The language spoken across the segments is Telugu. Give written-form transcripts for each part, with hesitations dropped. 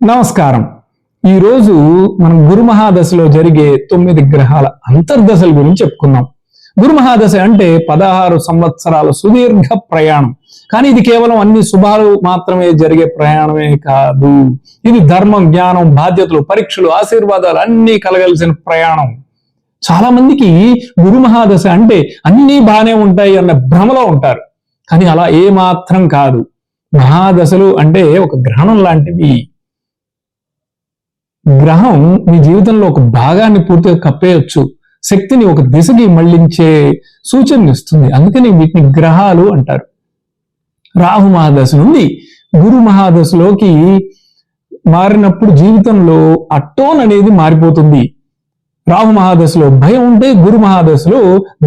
నమస్కారం. ఈరోజు మనం గురు మహాదశలో జరిగే 9 గ్రహాల అంతర్దశల గురించి చెప్పుకుందాం. గురు మహాదశ అంటే 16 సంవత్సరాల సుదీర్ఘ ప్రయాణం. కానీ ఇది కేవలం అన్ని శుభాలు మాత్రమే జరిగే ప్రయాణమే కాదు. ఇది ధర్మం, జ్ఞానం, బాధ్యతలు, పరీక్షలు, ఆశీర్వాదాలు అన్నీ కలగలిసిన ప్రయాణం. చాలా మందికి గురు మహాదశ అంటే అన్నీ బాగానే ఉంటాయి అన్న భ్రమలో ఉంటారు. కానీ అలా ఏ మాత్రం కాదు. మహాదశలు అంటే ఒక గ్రహణం లాంటివి. గ్రహం మీ జీవితంలో ఒక భాగాన్ని పూర్తిగా కప్పేయచ్చు, శక్తిని ఒక దిశకి మళ్లించే సూచన ఇస్తుంది. అందుకని వీటిని గ్రహాలు అంటారు. రాహు మహాదశ నుండి గురు మహాదశలోకి మారినప్పుడు జీవితంలో ఆ టోన్ అనేది మారిపోతుంది. రాహు మహాదశలో భయం ఉంటే గురు మహాదశలో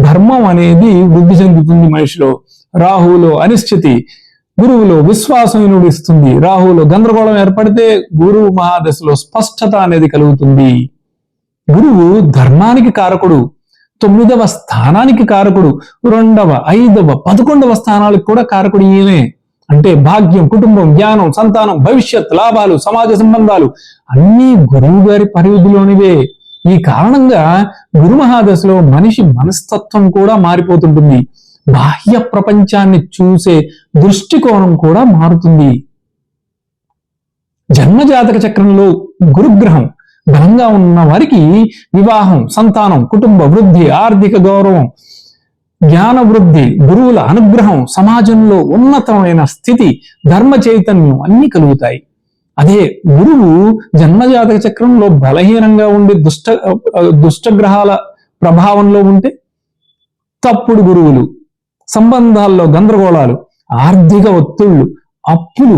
ధర్మం అనేది వృద్ధి చెందుతుంది మనిషిలో. రాహువులో అనిశ్చితి, గురువులో విశ్వాసం ఇస్తుంది. రాహువులో గందరగోళం ఏర్పడితే గురువు మహాదశలో స్పష్టత అనేది కలుగుతుంది. గురువు ధర్మానికి కారకుడు, 9వ స్థానానికి కారకుడు, 2వ, 5వ, 11వ స్థానాలకు కూడా కారకుడు ఈయనే. అంటే భాగ్యం, కుటుంబం, జ్ఞానం, సంతానం, భవిష్యత్, లాభాలు, సమాజ సంబంధాలు అన్నీ గురువు గారి పరిధిలోనివే. ఈ కారణంగా గురు మహాదశలో మనిషి మనస్తత్వం కూడా మారిపోతుంటుంది. బాహ్య ప్రపంచాన్ని చూసే దృష్టికోణం కూడా మారుతుంది. జన్మజాతక చక్రంలో గురుగ్రహం బలంగా ఉన్న వారికి వివాహం, సంతానం, కుటుంబ వృద్ధి, ఆర్థిక గౌరవం, జ్ఞాన వృద్ధి, గురువుల అనుగ్రహం, సమాజంలో ఉన్నతమైన స్థితి, ధర్మ చైతన్యం అన్నీ కలుగుతాయి. అదే గురువు జన్మజాతక చక్రంలో బలహీనంగా ఉండి దుష్టగ్రహాల ప్రభావంలో ఉంటే తప్పుడు గురువులు, సంబంధాల్లో గందరగోళాలు, ఆర్థిక ఒత్తిళ్లు, అప్పులు,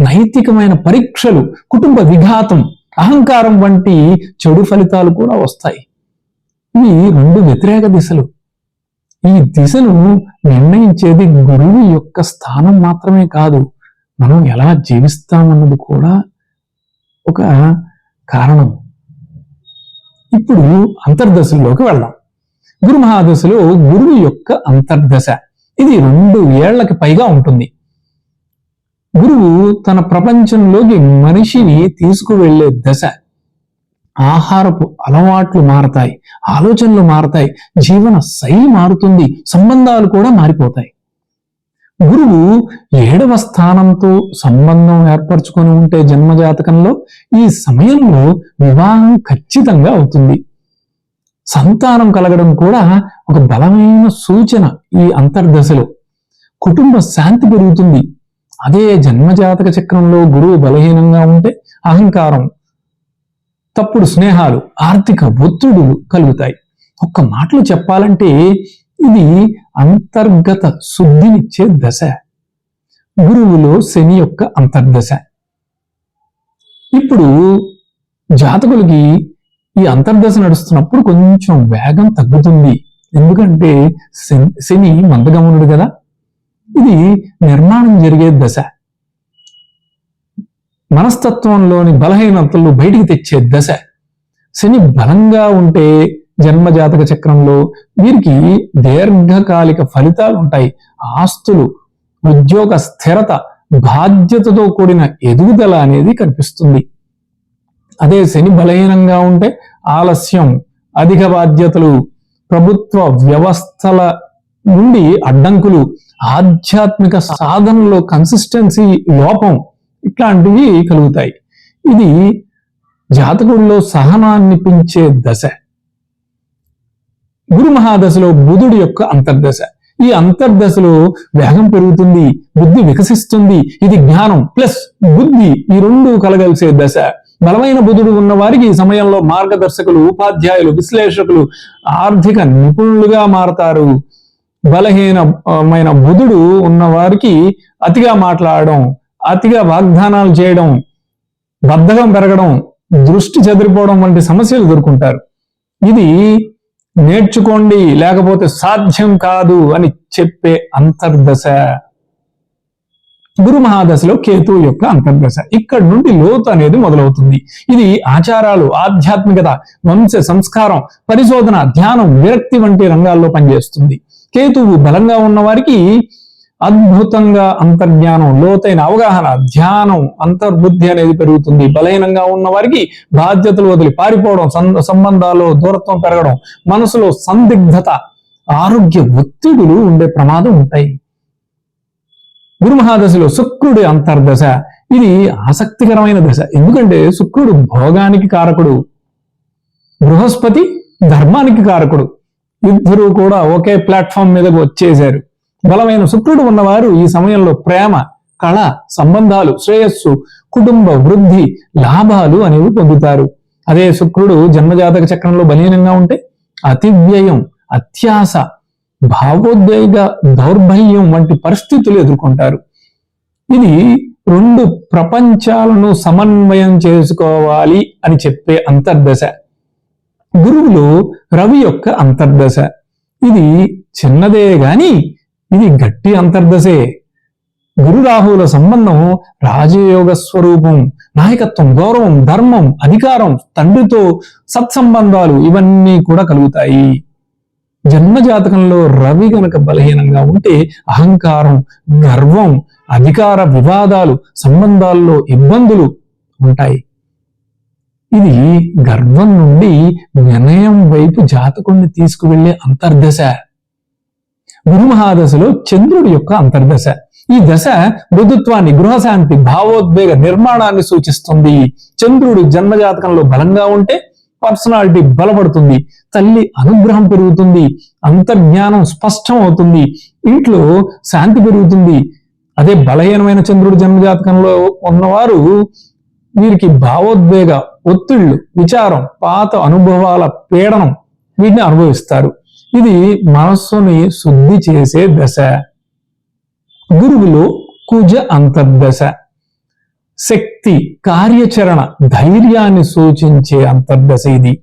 నైతికమైన పరీక్షలు, కుటుంబ విఘాతం, అహంకారం వంటి చెడు ఫలితాలు కూడా వస్తాయి. ఇవి 2 వ్యతిరేక దిశలు. ఈ దిశను నిర్ణయించేది గురువు యొక్క స్థానం మాత్రమే కాదు, మనం ఎలా జీవిస్తామన్నది కూడా ఒక కారణం. ఇప్పుడు అంతర్దశల్లోకి వెళ్దాం. గురు మహాదశలో గురువు యొక్క అంతర్దశ ఇది 2 ఏళ్లకి పైగా ఉంటుంది. గురువు తన ప్రపంచంలోకి మనిషిని తీసుకువెళ్లే దశ. ఆహారపు అలవాట్లు మారతాయి, ఆలోచనలు మారతాయి, జీవన శైలి మారుతుంది, సంబంధాలు కూడా మారిపోతాయి. గురువు 7వ స్థానంతో సంబంధం ఏర్పరచుకొని ఉంటే జన్మజాతకంలో ఈ సమయంలో వివాహం ఖచ్చితంగా అవుతుంది. సంతానం కలగడం కూడా ఒక బలమైన సూచన. ఈ అంతర్దశలో కుటుంబ శాంతి పెరుగుతుంది. అదే జన్మజాతక చక్రంలో గురువు బలహీనంగా ఉంటే అహంకారం, తప్పుడు స్నేహాలు, ఆర్థిక ఒత్తిడులు కలుగుతాయి. ఒక్క మాటలో చెప్పాలంటే ఇది అంతర్గత శుద్ధినిచ్చే దశ. గురువులో శని యొక్క అంతర్దశ. ఇప్పుడు జాతకులకి ఈ అంతర్దశ నడుస్తున్నప్పుడు కొంచెం వేగం తగ్గుతుంది. ఎందుకంటే శని మందగమనుడు కదా. ఇది నిర్మాణం జరిగే దశ. మనస్తత్వంలోని బలహీనతలు బయటికి తెచ్చే దశ. శని బలంగా ఉంటే జన్మజాతక చక్రంలో వీరికి దీర్ఘకాలిక ఫలితాలు ఉంటాయి. ఆస్తులు, ఉద్యోగ స్థిరత, బాధ్యతతో కూడిన ఎదుగుదల అనేది కనిపిస్తుంది. అదే శని బలహీనంగా ఉంటే ఆలస్యం, అధిక బాధ్యతలు, ప్రభుత్వ వ్యవస్థల నుండి అడ్డంకులు, ఆధ్యాత్మిక సాధనలో కన్సిస్టెన్సీ లోపం ఇట్లాంటివి కలుగుతాయి. ఇది జాతకుల్లో సహనాన్ని పెంచే దశ. గురు మహాదశలో బుధుడి యొక్క అంతర్దశ. ఈ అంతర్దశలో వేగం పెరుగుతుంది, బుద్ధి వికసిస్తుంది. ఇది జ్ఞానం ప్లస్ బుద్ధి ఈ 2 కలగలిసే దశ. బలమైన బుధుడు ఉన్న వారికి ఈ సమయంలో మార్గదర్శకులు, ఉపాధ్యాయులు, విశ్లేషకులు, ఆర్థిక నిపుణులుగా మారతారు. బలహీనమైన బుధుడు ఉన్న వారికి అతిగా మాట్లాడడం, అతిగా వాగ్దానాలు చేయడం, బద్ధకం పెరగడం, దృష్టి చెదిరిపోవడం వంటి సమస్యలు ఎదుర్కొంటారు. ఇది నేర్చుకోండి లేకపోతే సాధ్యం కాదు అని చెప్పే అంతర్దశ. గురు మహాదశలో కేతు యొక్క అంతర్దశ. ఇక్కడ నుండి లోతు అనేది మొదలవుతుంది. ఇది ఆచారాలు, ఆధ్యాత్మికత, వంశ సంస్కారం, పరిశోధన, ధ్యానం, విరక్తి వంటి రంగాల్లో పనిచేస్తుంది. కేతువు బలంగా ఉన్న వారికి అద్భుతంగా అంతర్జ్ఞానం, లోతైన అవగాహన, ధ్యానం, అంతర్బుద్ధి అనేది పెరుగుతుంది. బలహీనంగా ఉన్న వారికి బాధ్యతలు వదిలి పారిపోవడం, సంబంధాల్లో దూరత్వం పెరగడం, మనసులో సందిగ్ధత, ఆరోగ్య ఒత్తిడులు ఉండే ప్రమాదం ఉంటాయి. గురు మహాదశలో శుక్రుడి అంతర్దశ ఇది ఆసక్తికరమైన దశ. ఎందుకంటే శుక్రుడు భోగానికి కారకుడు, బృహస్పతి ధర్మానికి కారకుడు. ఇద్దరు కూడా ఒకే ప్లాట్ఫామ్ మీదకు వచ్చేశారు. బలమైన శుక్రుడు ఉన్నవారు ఈ సమయంలో ప్రేమ, కళ, సంబంధాలు, శ్రేయస్సు, కుటుంబ వృద్ధి, లాభాలు అనేవి పొందుతారు. అదే శుక్రుడు జన్మజాతక చక్రంలో బలీనంగా ఉంటే అతివ్యయం, అత్యాస, భావోద్వేగ దౌర్బల్యం వంటి పరిస్థితులు ఎదుర్కొంటారు. ఇది రెండు ప్రపంచాలను సమన్వయం చేసుకోవాలి అని చెప్పే అంతర్దశ. గురువులో రవి యొక్క అంతర్దశ ఇది చిన్నదే గాని ఇది గట్టి అంతర్దశే. గురు రాహువుల సంబంధం రాజయోగ స్వరూపం, నాయకత్వం, గౌరవం, ధర్మం, అధికారం, తండ్రితో సత్సంబంధాలు ఇవన్నీ కూడా కలుగుతాయి. జన్మజాతకంలో రవి గనక బలహీనంగా ఉంటే అహంకారం, గర్వం, అధికార వివాదాలు, సంబంధాల్లో ఇబ్బందులు ఉంటాయి. ఇది గర్వం నుండి వినయం వైపు జాతకుడిని తీసుకువెళ్లే అంతర్దశ. గురు మహాదశలో చంద్రుడి యొక్క అంతర్దశ. ఈ దశ మృదుత్వాన్ని, గృహశాంతి, భావోద్వేగ నిర్మాణాన్ని సూచిస్తుంది. చంద్రుడు జన్మజాతకంలో బలంగా ఉంటే పర్సనాలిటీ బలపడుతుంది, తల్లి అనుగ్రహం పెరుగుతుంది, అంతర్జ్ఞానం స్పష్టం అవుతుంది, ఇంట్లో శాంతి పెరుగుతుంది. అదే బలహీనమైన చంద్రుడు జన్మజాతకంలో ఉన్నవారు వీరికి భావోద్వేగ ఒత్తిళ్లు, విచారం, పాత అనుభవాల పీడనం వీటిని అనుభవిస్తారు. ఇది మనస్సుని శుద్ధి చేసే దశ. గురువులో కుజ అంతర్దశ. శక్తి, కార్యాచరణ, ధైర్యాన్ని సూచించే అంతర్దశ ఇది.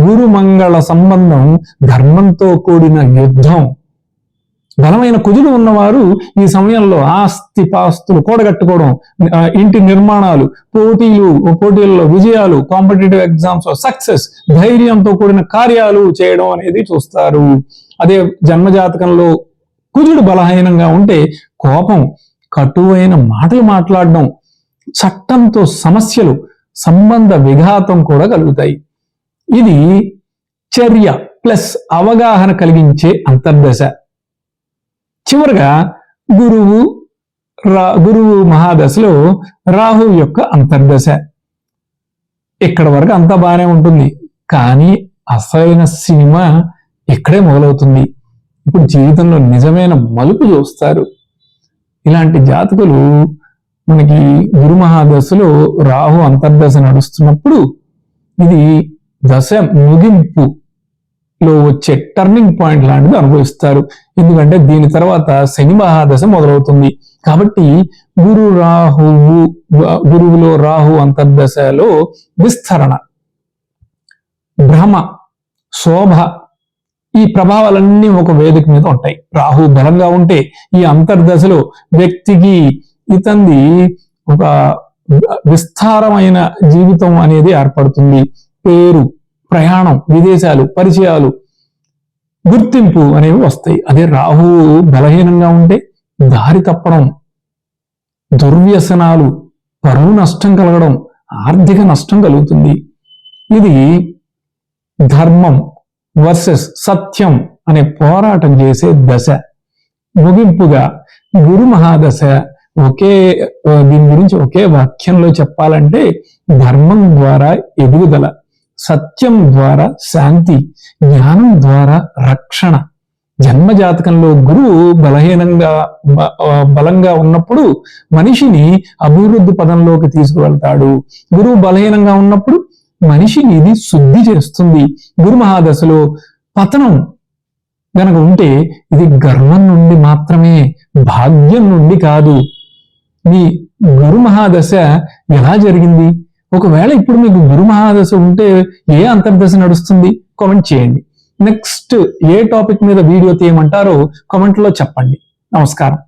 గురు మంగళ సంబంధం ధర్మంతో కూడిన యుద్ధం. బలమైన కుజులు ఉన్నవారు ఈ సమయంలో ఆస్తి పాస్తులు కూడగట్టుకోవడం, ఇంటి నిర్మాణాలు, పోటీలలో విజయాలు, కాంపిటేటివ్ ఎగ్జామ్స్ లో సక్సెస్, ధైర్యంతో కూడిన కార్యాలు చేయడం అనేది చూస్తారు. అదే జన్మజాతకంలో కుజుడు బలహీనంగా ఉంటే కోపం, కటువైన మాటలు మాట్లాడడం, చట్టంతో సమస్యలు, సంబంధ విఘాతం కూడా కలుగుతాయి. ఇది చర్య ప్లస్ అవగాహన కలిగించే అంతర్దశ. చివరగా గురువు మహాదశలో రాహు యొక్క అంతర్దశ. ఇక్కడ వరకు అంతా బాగానే ఉంటుంది, కానీ అసలైన సినిమా ఇక్కడే మొదలవుతుంది. ఇప్పుడు జీవితంలో నిజమైన మలుపు చూస్తారు. ఇలాంటి జాతకులు మనకి గురు మహాదశలో రాహు అంతర్దశ నడుస్తున్నప్పుడు ఇది దశ ముగింపులో వచ్చే టర్నింగ్ పాయింట్ లాంటిది అనుభవిస్తారు. ఎందుకంటే దీని తర్వాత శని మహాదశ మొదలవుతుంది. కాబట్టి గురువులో రాహు అంతర్దశలో విస్తరణ, భ్రమ, శోభ, ఈ ప్రభావాలన్నీ ఒక వేదిక మీద ఉంటాయి. రాహు బలంగా ఉంటే ఈ అంతర్దశలో వ్యక్తికి ఇతంది ఒక విస్తారమైన జీవితం అనేది ఏర్పడుతుంది. పేరు, ప్రయాణం, విదేశాలు, పరిచయాలు, గుర్తింపు అనేవి వస్తాయి. అదే రాహు బలహీనంగా ఉంటే దారి తప్పడం, దుర్వ్యసనాలు, పరువు నష్టం కలగడం, ఆర్థిక నష్టం కలుగుతుంది. ఇది ధర్మం వర్సెస్ సత్యం అనే పోరాటం చేసే దశ. ముగింపుగా గురు మహాదశ దీని గురించి ఒకే వాక్యంలో చెప్పాలంటే ధర్మం ద్వారా ఎదుగుదల, సత్యం ద్వారా శాంతి, జ్ఞానం ద్వారా రక్షణ. జన్మజాతకంలో గురువు బలంగా ఉన్నప్పుడు మనిషిని అభివృద్ధి పదంలోకి తీసుకువెళ్తాడు. గురువు బలహీనంగా ఉన్నప్పుడు మనిషిని ఇది శుద్ధి చేస్తుంది. గురు మహాదశలో పతనం గనక ఉంటే ఇది గర్వం నుండి మాత్రమే, భాగ్యం నుండి కాదు. మీ గురు మహాదశ ఎలా జరిగింది? ఒకవేళ ఇప్పుడు మీకు గురు మహాదశ ఉంటే ఏ అంతర్దశ నడుస్తుంది? కామెంట్ చేయండి. నెక్స్ట్ ఏ టాపిక్ మీద వీడియో తీయమంటారో కామెంట్లో చెప్పండి. నమస్కారం.